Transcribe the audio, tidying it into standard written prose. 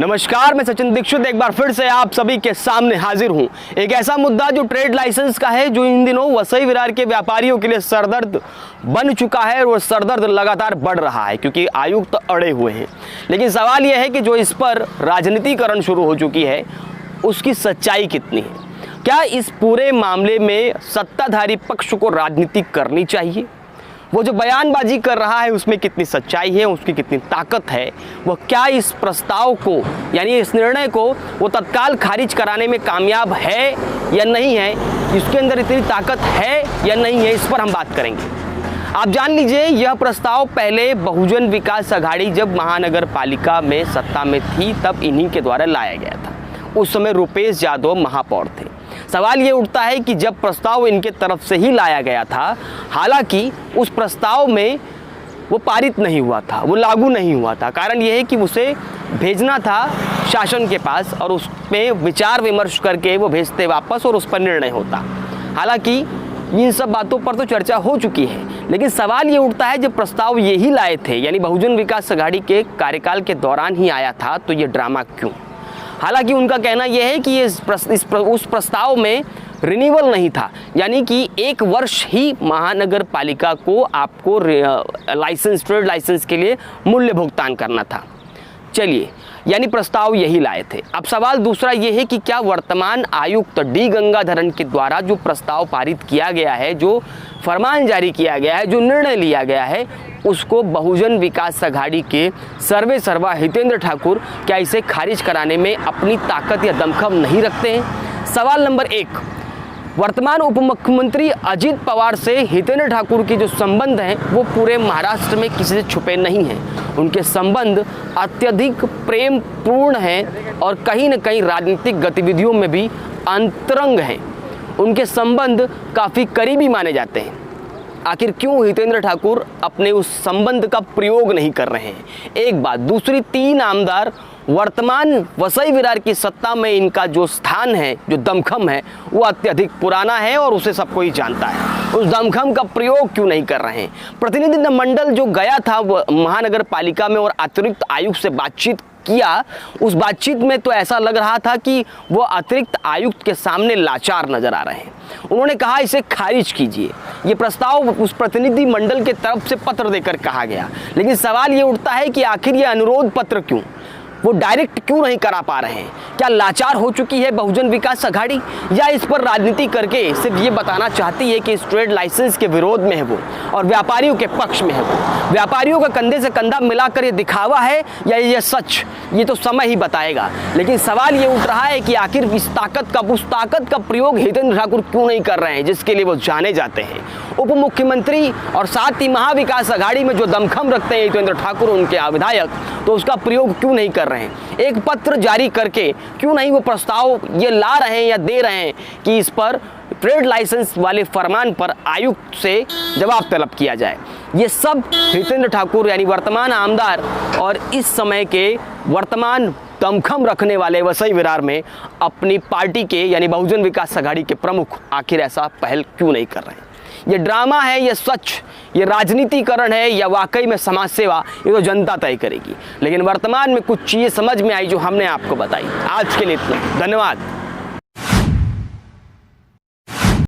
नमस्कार, मैं सचिन दीक्षित एक बार फिर से आप सभी के सामने हाजिर हूं। एक ऐसा मुद्दा जो ट्रेड लाइसेंस का है, जो इन दिनों वसई विरार के व्यापारियों के लिए सरदर्द बन चुका है और वो सरदर्द लगातार बढ़ रहा है क्योंकि आयुक्त अड़े हुए हैं। लेकिन सवाल यह है कि जो इस पर राजनीतिकरण शुरू हो चुकी है उसकी सच्चाई कितनी है। क्या इस पूरे मामले में सत्ताधारी पक्ष को राजनीति करनी चाहिए? वो जो बयानबाजी कर रहा है उसमें कितनी सच्चाई है, उसकी कितनी ताकत है? वह क्या इस प्रस्ताव को यानी इस निर्णय को वो तत्काल खारिज कराने में कामयाब है या नहीं है? इसके अंदर इतनी ताकत है या नहीं है, इस पर हम बात करेंगे। आप जान लीजिए, यह प्रस्ताव पहले बहुजन विकास आघाड़ी जब महानगर पालिका में सत्ता में थी तब इन्हीं के द्वारा लाया गया था। उस समय रुपेश यादव महापौर थे। सवाल ये उठता है कि जब प्रस्ताव इनके तरफ से ही लाया गया था, हालांकि उस प्रस्ताव में वो पारित नहीं हुआ था, वो लागू नहीं हुआ था। कारण ये है कि उसे भेजना था शासन के पास और उसमें विचार विमर्श करके वो भेजते वापस और उस पर निर्णय होता। हालांकि इन सब बातों पर तो चर्चा हो चुकी है, लेकिन सवाल ये उठता है जब प्रस्ताव यही लाए थे यानी बहुजन विकास आघाड़ी के कार्यकाल के दौरान ही आया था, तो ये ड्रामा क्यों? हालांकि उनका कहना यह है कि उस प्रस्ताव में रिन्यूअल नहीं था, यानी कि 1 वर्ष ही महानगर पालिका को आपको ट्रेड लाइसेंस के लिए मूल्य भुगतान करना था। चलिए, यानी प्रस्ताव यही लाए थे। अब सवाल दूसरा ये है कि क्या वर्तमान आयुक्त डी गंगाधरन के द्वारा जो प्रस्ताव पारित किया गया है, जो फरमान जारी किया गया है, जो निर्णय लिया गया है, उसको बहुजन विकास आघाड़ी के सर्वे सर्वा हितेंद्र ठाकुर क्या इसे खारिज कराने में अपनी ताकत या दमखम नहीं रखते हैं? सवाल नंबर 1, वर्तमान उप मुख्यमंत्री अजित पवार से हितेंद्र ठाकुर के जो संबंध हैं वो पूरे महाराष्ट्र में किसी से छुपे नहीं हैं। उनके संबंध अत्यधिक प्रेमपूर्ण हैं और कहीं न कहीं राजनीतिक गतिविधियों में भी अंतरंग हैं। उनके संबंध काफ़ी करीबी माने जाते हैं। आखिर क्यों हितेंद्र ठाकुर अपने उस संबंध का प्रयोग नहीं कर रहे हैं? एक बात। दूसरी, 3 आमदार वर्तमान वसई विरार की सत्ता में इनका जो स्थान है, जो दमखम है, वो अत्यधिक पुराना है और उसे सब कोई जानता है। उस दमखम का प्रयोग क्यों नहीं कर रहे हैं? प्रतिनिधि मंडल जो गया था महानगर पालिका में और अतिरिक्त आयुक्त से बातचीत किया, उस बातचीत में तो ऐसा लग रहा था कि वो अतिरिक्त आयुक्त के सामने लाचार नजर आ रहे हैं। उन्होंने कहा इसे खारिज कीजिए। ये प्रस्ताव उस प्रतिनिधि मंडल के तरफ से पत्र देकर कहा गया। लेकिन सवाल ये उठता है कि आखिर ये अनुरोध पत्र क्यों, वो डायरेक्ट क्यों नहीं करा पा रहे हैं? क्या लाचार हो चुकी है बहुजन विकास आघाड़ी, या इस पर राजनीति करके सिर्फ ये बताना चाहती है कि इस ट्रेड लाइसेंस के विरोध में है वो और व्यापारियों के पक्ष में है वो? व्यापारियों का कंधे से कंधा मिलाकर ये दिखावा है या ये सच, ये तो समय ही बताएगा। लेकिन सवाल ये उठ रहा है कि आखिर उस ताकत का प्रयोग हितेंद्र ठाकुर क्यों नहीं कर रहे हैं जिसके लिए वो जाने जाते हैं? उप मुख्यमंत्री और साथ ही महाविकास आघाड़ी में जो दमखम रखते हैं हितेंद्र ठाकुर, उनके विधायक, तो उसका प्रयोग क्यों नहीं कर रहे हैं? एक पत्र जारी करके क्यों नहीं वो प्रस्ताव ये ला रहे हैं या दे रहे हैं कि इस पर ट्रेड लाइसेंस वाले फरमान पर आयुक्त से जवाब तलब किया जाए? ये सब हितेंद्र ठाकुर यानी वर्तमान आमदार और इस समय के वर्तमान दमखम रखने वाले वसई विरार में अपनी पार्टी के यानी बहुजन विकास आघाड़ी के प्रमुख आखिर ऐसा पहल क्यों नहीं कर रहे हैं? ये ड्रामा है, ये सच, ये राजनीतिकरण है या वाकई में समाज सेवा, ये तो जनता तय करेगी। लेकिन वर्तमान में कुछ चीज़ें समझ में आई जो हमने आपको बताई। आज के लिए इतना, धन्यवाद।